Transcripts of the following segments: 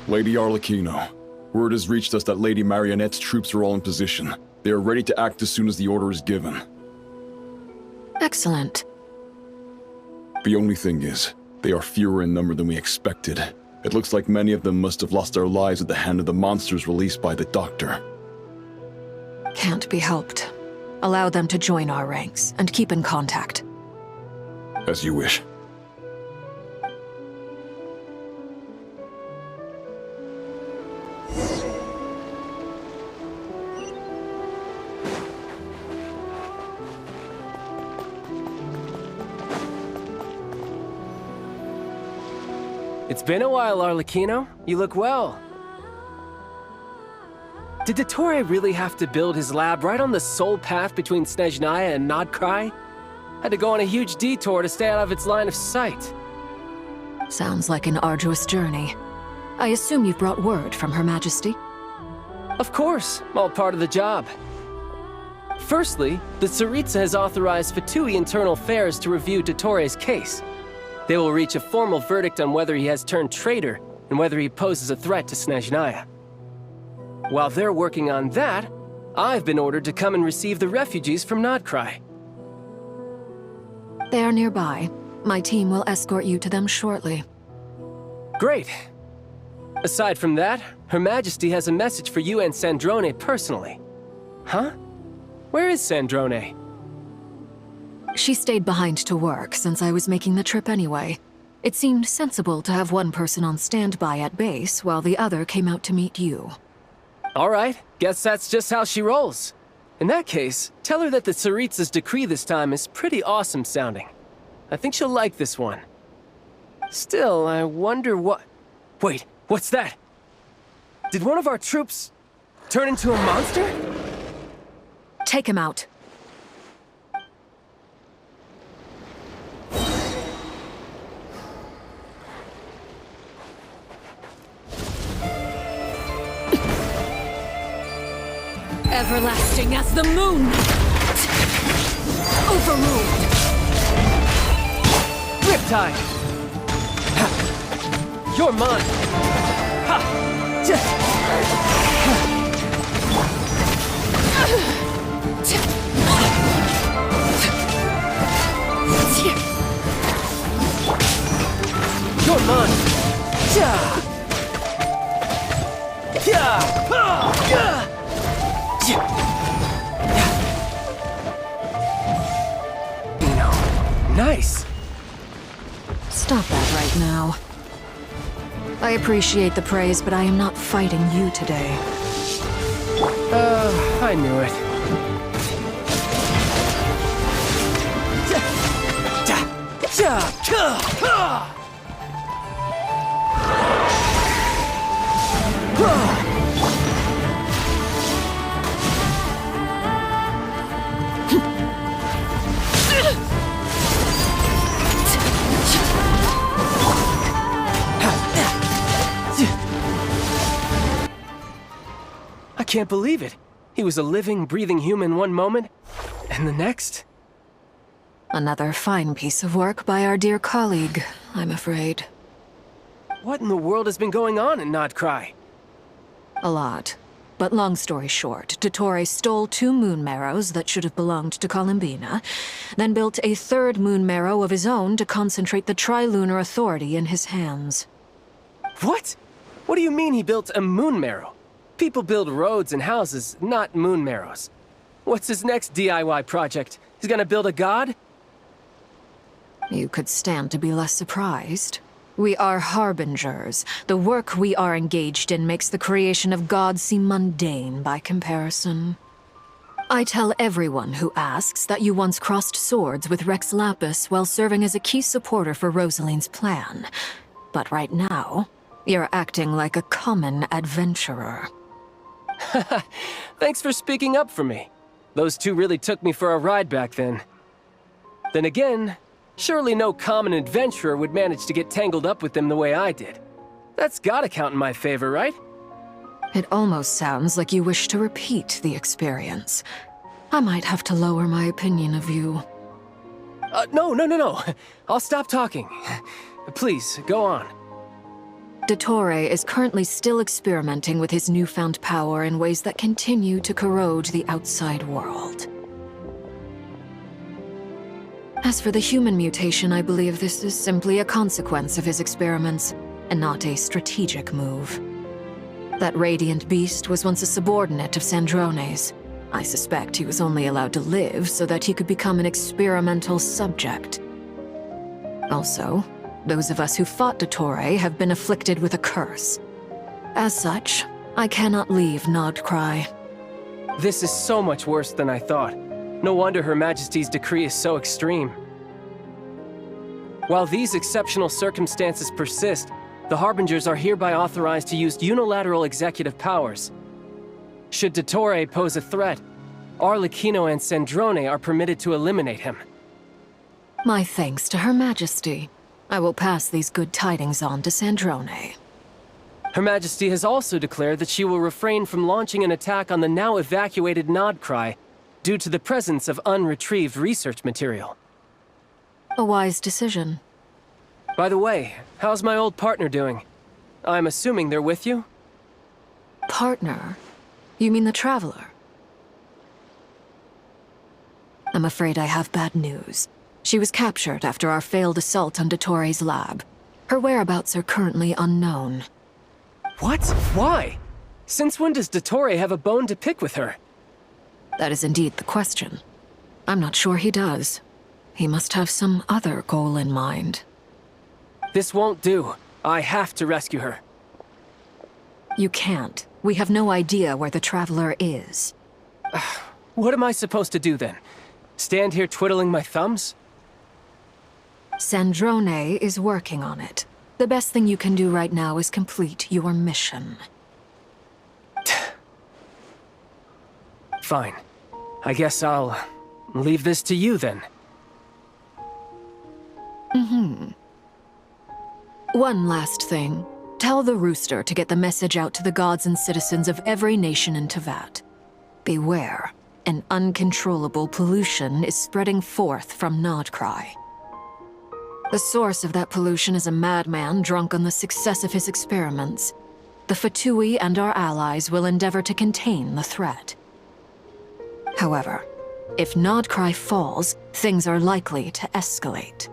Lady Arlecchino, word has reached us that Lady Marionette's troops are all in position. They are ready to act as soon as the order is given. Excellent. The only thing is, they are fewer in number than we expected. It looks like many of them must have lost their lives at the hand of the monsters released by the Doctor. Can't be helped. Allow them to join our ranks, and keep in contact. As you wish. It's been a while, Arlecchino. You look well. Did Dottore really have to build his lab right on the sole path between Snezhnaya and Nodcry? Had to go on a huge detour to stay out of its line of sight. Sounds like an arduous journey. I assume you've brought word from Her Majesty? Of course, all part of the job. Firstly, the Tsaritsa has authorized Fatui Internal Affairs to review Dottore's case. They will reach a formal verdict on whether he has turned traitor and whether he poses a threat to Snezhnaya. While they're working on that, I've been ordered to come and receive the refugees from Nodcry. They are nearby. My team will escort you to them shortly. Great. Aside from that, Her Majesty has a message for you and Sandrone personally. Huh? Where is Sandrone? She stayed behind to work since I was making the trip anyway. It seemed sensible to have one person on standby at base while the other came out to meet you. All right, guess that's just how she rolls. In that case, tell her that the Tsaritsa's decree this time is pretty awesome sounding. I think she'll like this one. Still, I wonder what... Wait, what's that? Did one of our troops turn into a monster? Take him out. Everlasting as the moon! Overruled! Riptide! Ha! You're mine! Ha! You're mine! Ja! Ja! Ja! Nice! Stop that right now. I appreciate the praise, but I am not fighting you today. I knew it. I can't believe it. He was a living, breathing human one moment, and the next... Another fine piece of work by our dear colleague, I'm afraid. What in the world has been going on in Nodcry? A lot. But long story short, Dottore stole 2 moon marrows that should have belonged to Columbina, then built a 3rd moon marrow of his own to concentrate the Trilunar Authority in his hands. What? What do you mean he built a moon marrow? People build roads and houses, not moon marrows. What's his next DIY project? He's gonna build a god? You could stand to be less surprised. We are harbingers. The work we are engaged in makes the creation of gods seem mundane by comparison. I tell everyone who asks that you once crossed swords with Rex Lapis while serving as a key supporter for Rosaline's plan. But right now, you're acting like a common adventurer. Thanks for speaking up for me. Those 2 really took me for a ride back then. Then again, surely no common adventurer would manage to get tangled up with them the way I did. That's gotta count in my favor, right? It almost sounds like you wish to repeat the experience. I might have to lower my opinion of you. No. I'll stop talking. Please, go on. Dottore is currently still experimenting with his newfound power in ways that continue to corrode the outside world. As for the human mutation, I believe this is simply a consequence of his experiments, and not a strategic move. That radiant beast was once a subordinate of Sandrone's. I suspect he was only allowed to live so that he could become an experimental subject. Also, those of us who fought Dottore have been afflicted with a curse. As such, I cannot leave Nodcry. This is so much worse than I thought. No wonder Her Majesty's decree is so extreme. While these exceptional circumstances persist, the Harbingers are hereby authorized to use unilateral executive powers. Should Dottore pose a threat, Arlecchino and Sandrone are permitted to eliminate him. My thanks to Her Majesty. I will pass these good tidings on to Sandrone. Her Majesty has also declared that she will refrain from launching an attack on the now evacuated Nodcry due to the presence of unretrieved research material. A wise decision. By the way, how's my old partner doing? I'm assuming they're with you? Partner? You mean the Traveler? I'm afraid I have bad news. She was captured after our failed assault on Dottore's lab. Her whereabouts are currently unknown. What? Why? Since when does Dottore have a bone to pick with her? That is indeed the question. I'm not sure he does. He must have some other goal in mind. This won't do. I have to rescue her. You can't. We have no idea where the Traveler is. What am I supposed to do then? Stand here twiddling my thumbs? Sandrone is working on it. The best thing you can do right now is complete your mission. Fine. I guess I'll leave this to you then. One last thing. Tell the Rooster to get the message out to the gods and citizens of every nation in Teyvat. Beware. An uncontrollable pollution is spreading forth from Nodcry. The source of that pollution is a madman drunk on the success of his experiments. The Fatui and our allies will endeavor to contain the threat. However, if Nodcry falls, things are likely to escalate.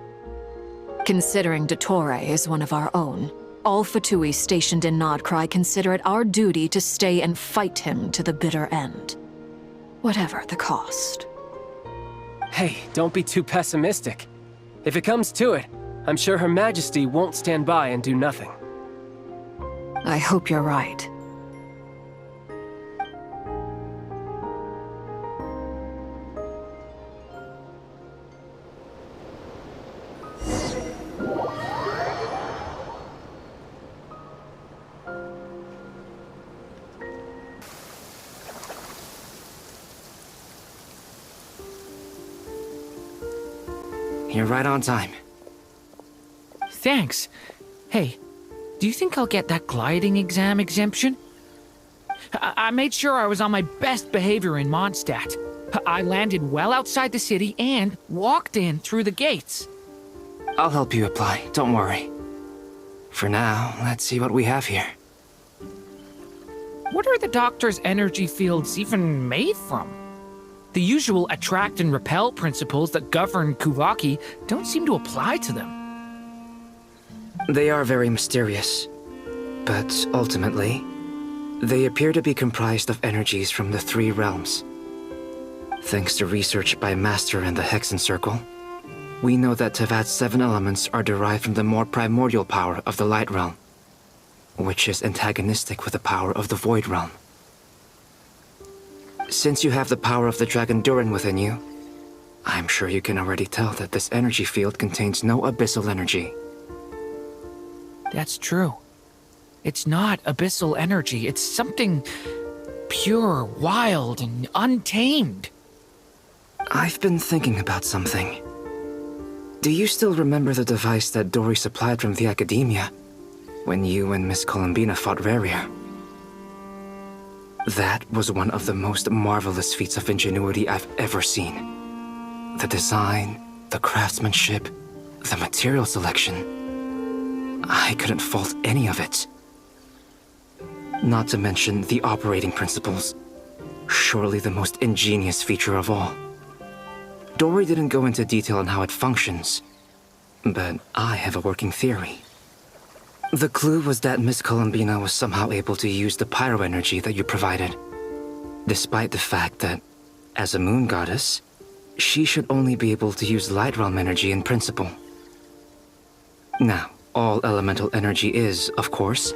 Considering Dottore is one of our own, all Fatui stationed in Nodcry consider it our duty to stay and fight him to the bitter end. Whatever the cost. Hey, don't be too pessimistic. If it comes to it, I'm sure Her Majesty won't stand by and do nothing. I hope you're right. You're right on time. Thanks. Hey, do you think I'll get that gliding exam exemption? I made sure I was on my best behavior in Mondstadt. I landed well outside the city and walked in through the gates. I'll help you apply, don't worry. For now, let's see what we have here. What are the doctor's energy fields even made from? The usual attract and repel principles that govern Kuvaki don't seem to apply to them. They are very mysterious, but ultimately, they appear to be comprised of energies from the three realms. Thanks to research by Master in the Hexen Circle, we know that Teyvat's 7 elements are derived from the more primordial power of the Light Realm, which is antagonistic with the power of the Void Realm. Since you have the power of the Dragon Durin within you, I'm sure you can already tell that this energy field contains no abyssal energy. That's true. It's not abyssal energy, it's something pure, wild, and untamed. I've been thinking about something. Do you still remember the device that Dory supplied from the Academia when you and Miss Columbina fought Raria? That was one of the most marvelous feats of ingenuity I've ever seen. The design, the craftsmanship, the material selection. I couldn't fault any of it. Not to mention the operating principles. Surely the most ingenious feature of all. Dory didn't go into detail on how it functions, but I have a working theory. The clue was that Miss Columbina was somehow able to use the pyro energy that you provided, despite the fact that, as a moon goddess, she should only be able to use light realm energy in principle. Now, all elemental energy is, of course,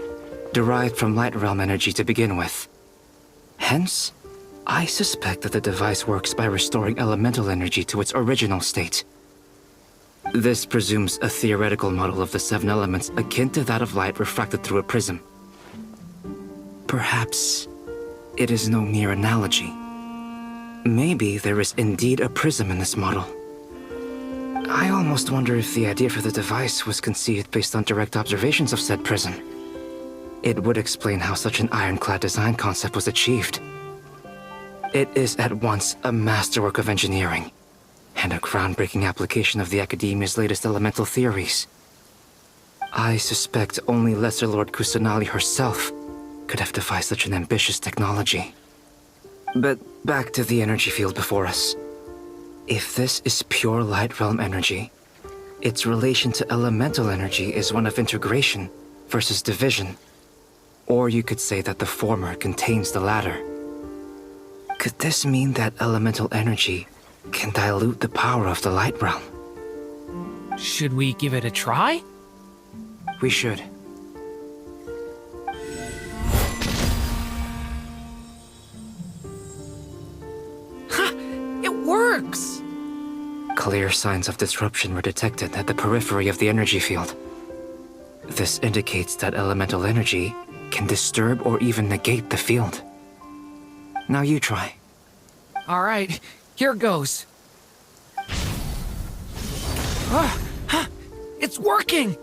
derived from light realm energy to begin with. Hence, I suspect that the device works by restoring elemental energy to its original state. This presumes a theoretical model of the 7 elements akin to that of light refracted through a prism. Perhaps it is no mere analogy. Maybe there is indeed a prism in this model. I almost wonder if the idea for the device was conceived based on direct observations of said prism. It would explain how such an ironclad design concept was achieved. It is at once a masterwork of engineering and a groundbreaking application of the Academia's latest elemental theories. I suspect only Lesser Lord Kusanali herself could have devised such an ambitious technology. But back to the energy field before us. If this is pure light realm energy, its relation to elemental energy is one of integration versus division. Or you could say that the former contains the latter. Could this mean that elemental energy can dilute the power of the light realm? Should we give it a try? We should. Ha! It works! Clear signs of disruption were detected at the periphery of the energy field. This indicates that elemental energy can disturb or even negate the field. Now you try. All right, here goes. It's working!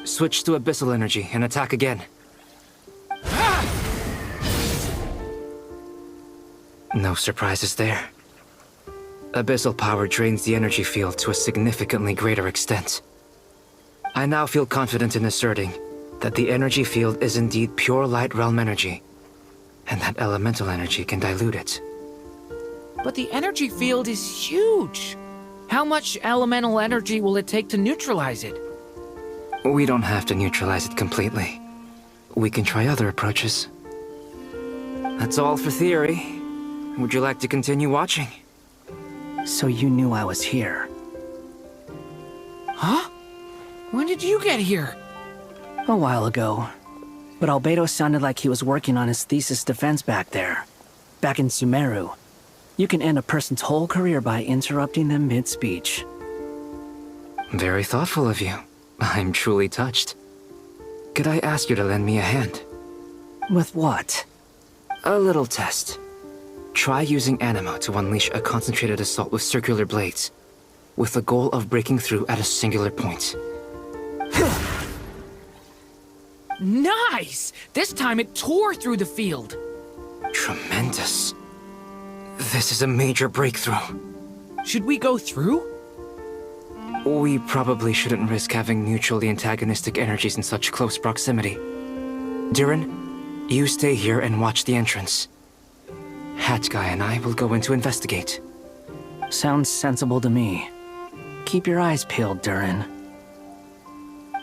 Switch to abyssal energy and attack again. No surprises there. Abyssal power drains the energy field to a significantly greater extent. I now feel confident in asserting that the energy field is indeed pure light realm energy, and that elemental energy can dilute it. But the energy field is huge. How much elemental energy will it take to neutralize it? We don't have to neutralize it completely. We can try other approaches. That's all for theory. Would you like to continue watching? So you knew I was here. Huh? When did you get here? A while ago. But Albedo sounded like he was working on his thesis defense back there. Back in Sumeru. You can end a person's whole career by interrupting them mid-speech. Very thoughtful of you. I'm truly touched. Could I ask you to lend me a hand? With what? A little test. Try using Animo to unleash a concentrated assault with circular blades, with the goal of breaking through at a singular point. Nice! This time it tore through the field. Tremendous. This is a major breakthrough. Should we go through? We probably shouldn't risk having mutually antagonistic energies in such close proximity. Durin, you stay here and watch the entrance. Hat Guy and I will go in to investigate. Sounds sensible to me. Keep your eyes peeled, Durin.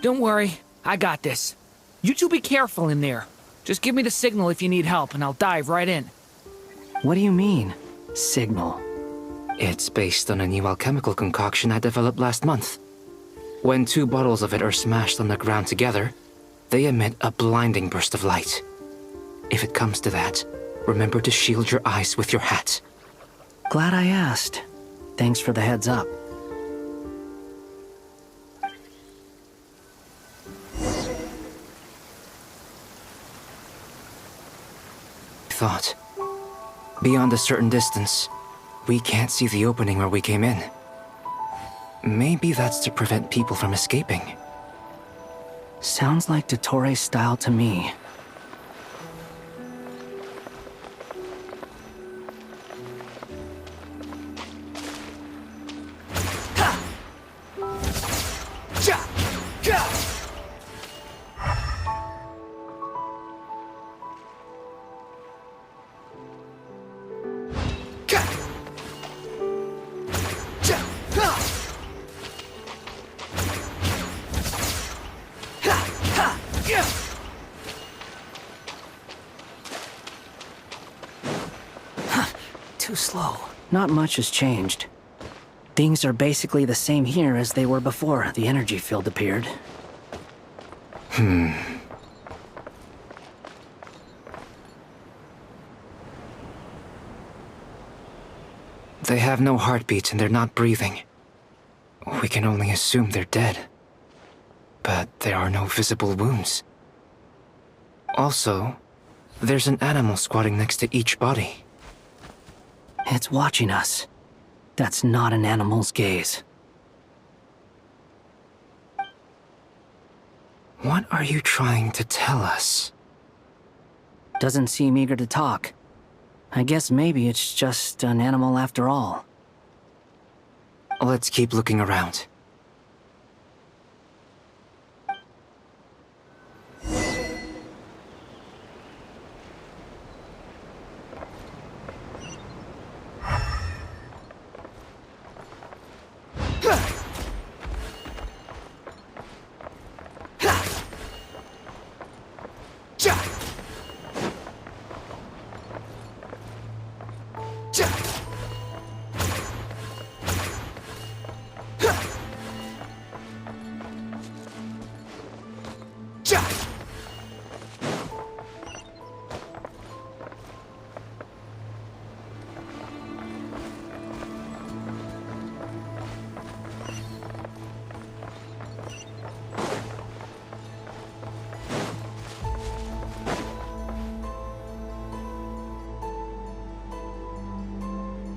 Don't worry, I got this. You two be careful in there. Just give me the signal if you need help and I'll dive right in. What do you mean, signal? It's based on a new alchemical concoction I developed last month. When 2 bottles of it are smashed on the ground together, they emit a blinding burst of light. If it comes to that, remember to shield your eyes with your hat. Glad I asked. Thanks for the heads up. Thought. Beyond a certain distance, we can't see the opening where we came in. Maybe that's to prevent people from escaping. Sounds like Dottore style to me. Too slow. Not much has changed. Things are basically the same here as they were before the energy field appeared. They have no heartbeats and they're not breathing. We can only assume they're dead. But there are no visible wounds. Also, there's an animal squatting next to each body. It's watching us. That's not an animal's gaze. What are you trying to tell us? Doesn't seem eager to talk. I guess maybe it's just an animal after all. Let's keep looking around.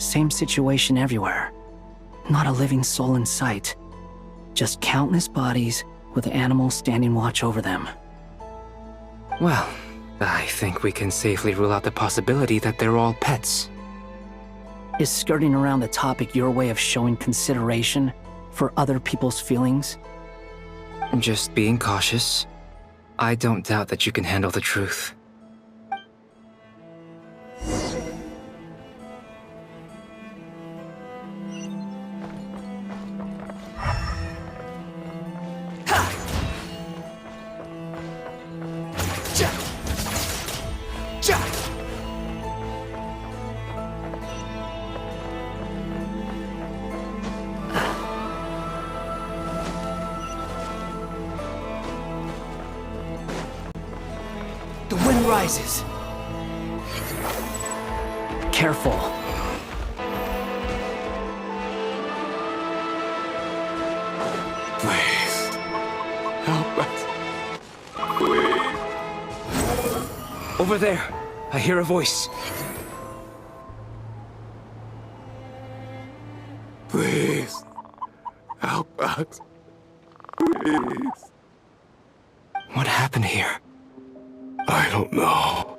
Same situation everywhere. Not a living soul in sight. Just countless bodies with animals standing watch over them. Well, I think we can safely rule out the possibility that they're all pets. Is skirting around the topic your way of showing consideration for other people's feelings? Just being cautious. I don't doubt that you can handle the truth. The wind rises. Careful. Please. Help us. Please. Over there, I hear a voice. Please. Help us. Please. What happened here? I don't know.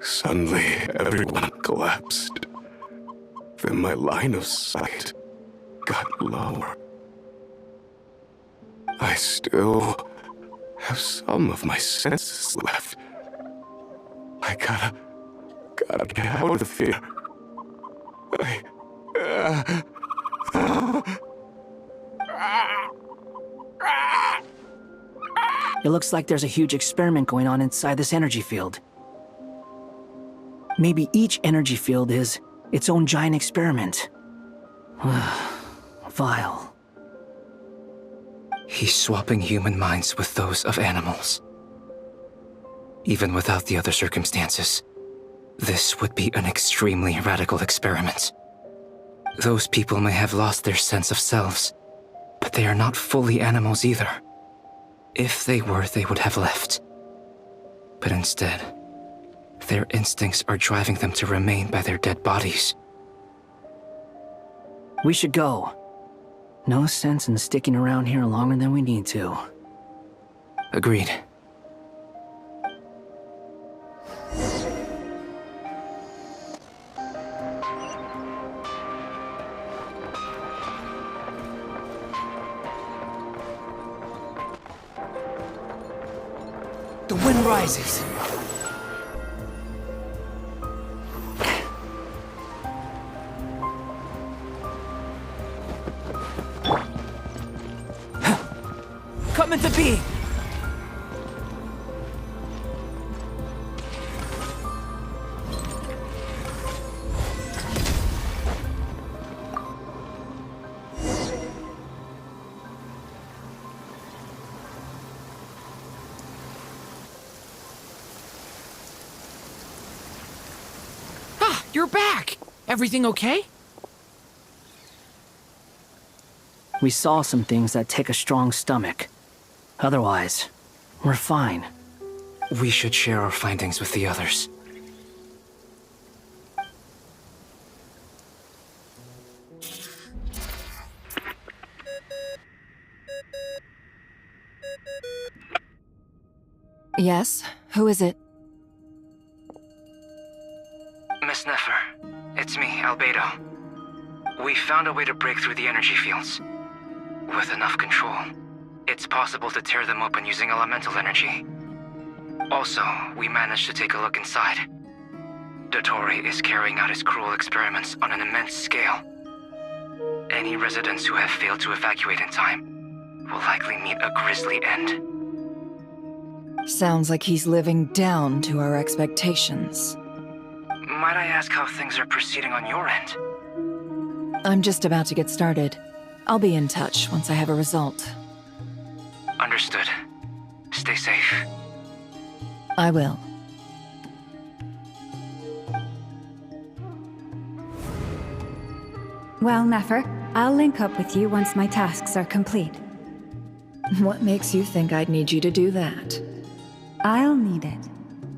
Suddenly, everyone collapsed. Then my line of sight got lower. I still have some of my senses left. I gotta get out of here. It looks like there's a huge experiment going on inside this energy field. Maybe each energy field is its own giant experiment. Vile. He's swapping human minds with those of animals. Even without the other circumstances, this would be an extremely radical experiment. Those people may have lost their sense of selves, but they are not fully animals either. If they were, they would have left. But instead, their instincts are driving them to remain by their dead bodies. We should go. No sense in sticking around here longer than we need to. Agreed. The wind rises. Come into being! You're back! Everything okay? We saw some things that take a strong stomach. Otherwise, we're fine. We should share our findings with the others. Yes? Who is it? Miss Nefer, it's me, Albedo. We found a way to break through the energy fields. With enough control, it's possible to tear them open using elemental energy. Also, we managed to take a look inside. Dottore is carrying out his cruel experiments on an immense scale. Any residents who have failed to evacuate in time will likely meet a grisly end. Sounds like he's living down to our expectations. Might I ask how things are proceeding on your end? I'm just about to get started. I'll be in touch once I have a result. Understood. Stay safe. I will. Well, Nefer, I'll link up with you once my tasks are complete. What makes you think I'd need you to do that? I'll need it.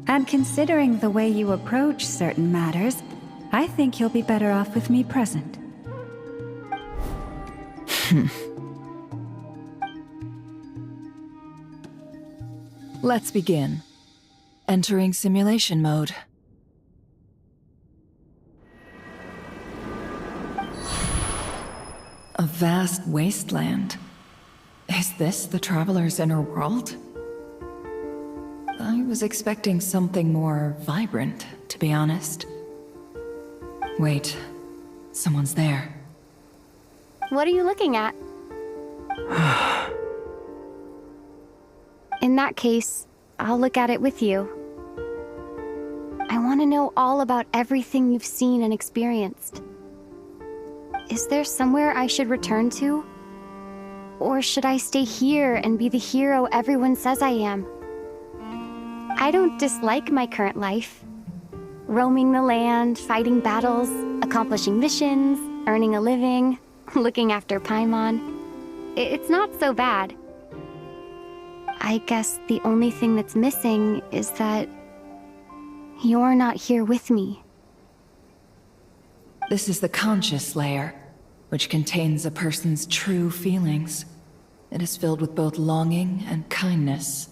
And considering the way you approach certain matters, I think you'll be better off with me present. Let's begin. Entering simulation mode. A vast wasteland. Is this the Traveler's inner world? I was expecting something more vibrant, to be honest. Wait, someone's there. What are you looking at? In that case, I'll look at it with you. I want to know all about everything you've seen and experienced. Is there somewhere I should return to? Or should I stay here and be the hero everyone says I am? I don't dislike my current life. Roaming the land, fighting battles, accomplishing missions, earning a living, looking after Paimon. It's not so bad. I guess the only thing that's missing is that you're not here with me. This is the conscious layer, which contains a person's true feelings. It is filled with both longing and kindness.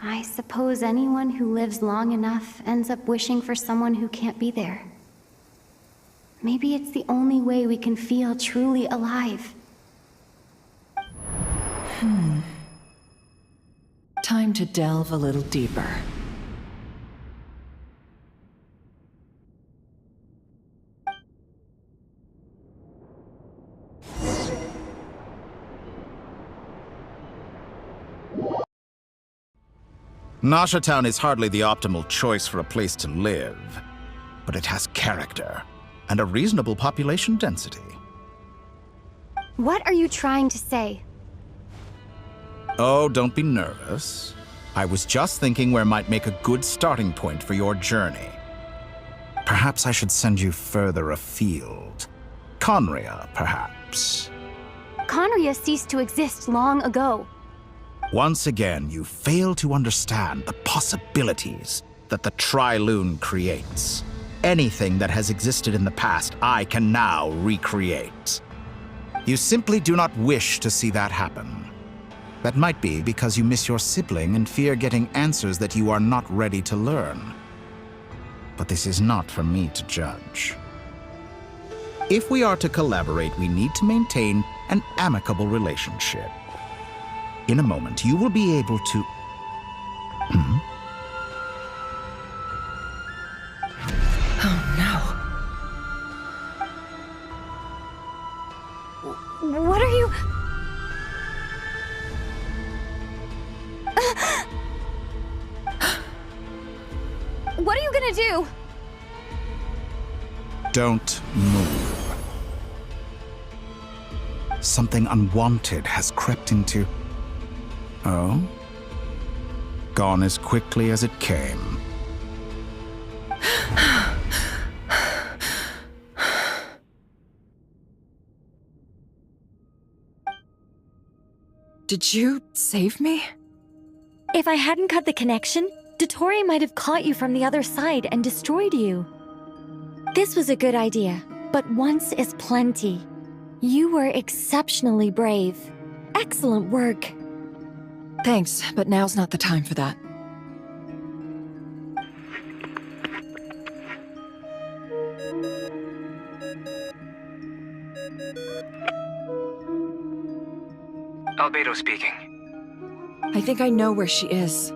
I suppose anyone who lives long enough ends up wishing for someone who can't be there. Maybe it's the only way we can feel truly alive. Time to delve a little deeper. Nasha Town is hardly the optimal choice for a place to live, but it has character and a reasonable population density. What are you trying to say? Oh, don't be nervous. I was just thinking where might make a good starting point for your journey. Perhaps I should send you further afield. Conria, perhaps. Conria ceased to exist long ago. Once again, you fail to understand the possibilities that the Tri-Lune creates. Anything that has existed in the past, I can now recreate. You simply do not wish to see that happen. That might be because you miss your sibling and fear getting answers that you are not ready to learn. But this is not for me to judge. If we are to collaborate, we need to maintain an amicable relationship. In a moment, you will be able to... Oh What are you... What are you gonna do? Don't move. Something unwanted has crept into... Oh? Gone as quickly as it came. no! Did you save me? If I hadn't cut the connection, Dottore might have caught you from the other side and destroyed you. This was a good idea, but once is plenty. You were exceptionally brave. Excellent work. Thanks, but now's not the time for that. Albedo speaking. I think I know where she is.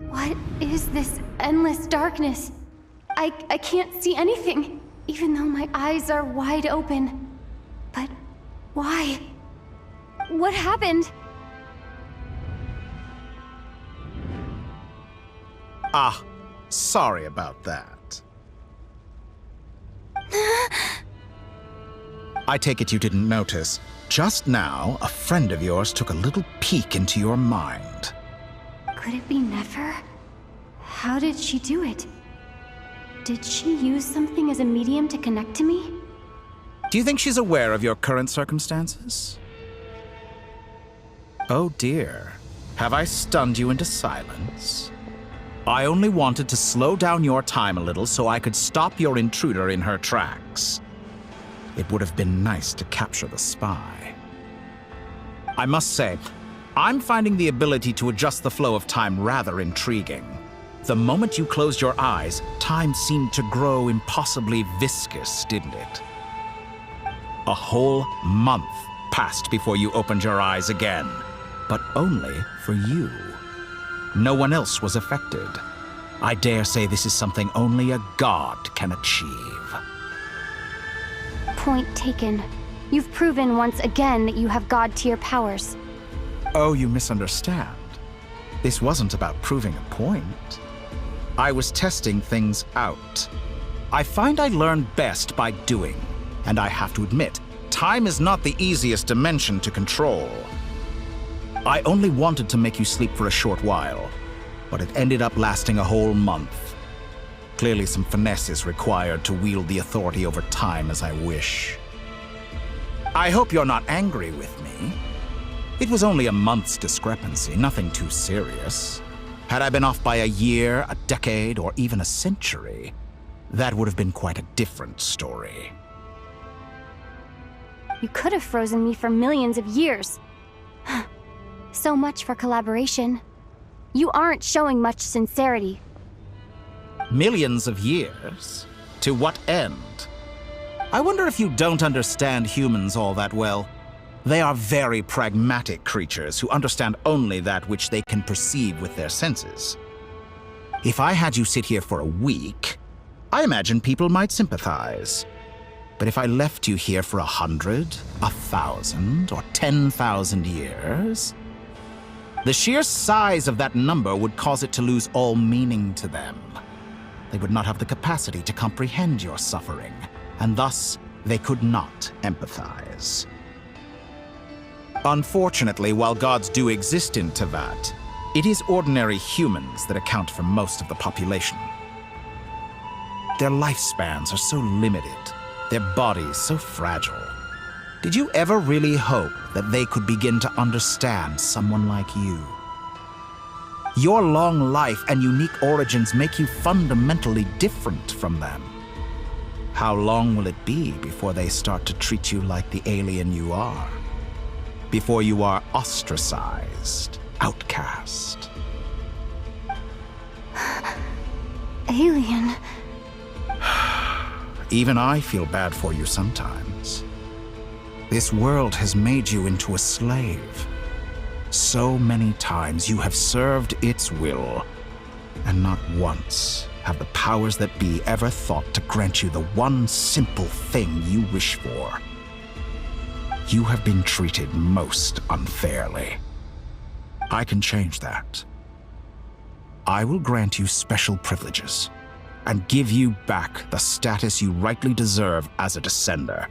What is this endless darkness? I can't see anything, even though my eyes are wide open. But why? What happened? Ah, sorry about that. I take it you didn't notice. Just now, a friend of yours took a little peek into your mind. Could it be Nefer? How did she do it? Did she use something as a medium to connect to me? Do you think she's aware of your current circumstances? Oh dear. Have I stunned you into silence? I only wanted to slow down your time a little so I could stop your intruder in her tracks. It would have been nice to capture the spy. I must say, I'm finding the ability to adjust the flow of time rather intriguing. The moment you closed your eyes, time seemed to grow impossibly viscous, didn't it? A whole month passed before you opened your eyes again, but only for you. No one else was affected. I dare say this is something only a god can achieve. Point taken. You've proven once again that you have god-tier powers. Oh, you misunderstand. This wasn't about proving a point. I was testing things out. I find I learn best by doing, and I have to admit, time is not the easiest dimension to control. I only wanted to make you sleep for a short while, but it ended up lasting a whole month. Clearly some finesse is required to wield the authority over time as I wish. I hope you're not angry with me. It was only a month's discrepancy, nothing too serious. Had I been off by a year, a decade, or even a century, that would have been quite a different story. You could have frozen me for millions of years. So much for collaboration. You aren't showing much sincerity. Millions of years? To what end? I wonder if you don't understand humans all that well. They are very pragmatic creatures who understand only that which they can perceive with their senses. If I had you sit here for a week, I imagine people might sympathize. But if I left you here for 100, 1,000, or 10,000 years, the sheer size of that number would cause it to lose all meaning to them. They would not have the capacity to comprehend your suffering, and thus they could not empathize. Unfortunately, while gods do exist in Tevat, it is ordinary humans that account for most of the population. Their lifespans are so limited, their bodies so fragile. Did you ever really hope that they could begin to understand someone like you? Your long life and unique origins make you fundamentally different from them. How long will it be before they start to treat you like the alien you are? Before you are ostracized, outcast? Alien. Even I feel bad for you sometimes. This world has made you into a slave. So many times you have served its will, and not once have the powers that be ever thought to grant you the one simple thing you wish for. You have been treated most unfairly. I can change that. I will grant you special privileges and give you back the status you rightly deserve as a descender.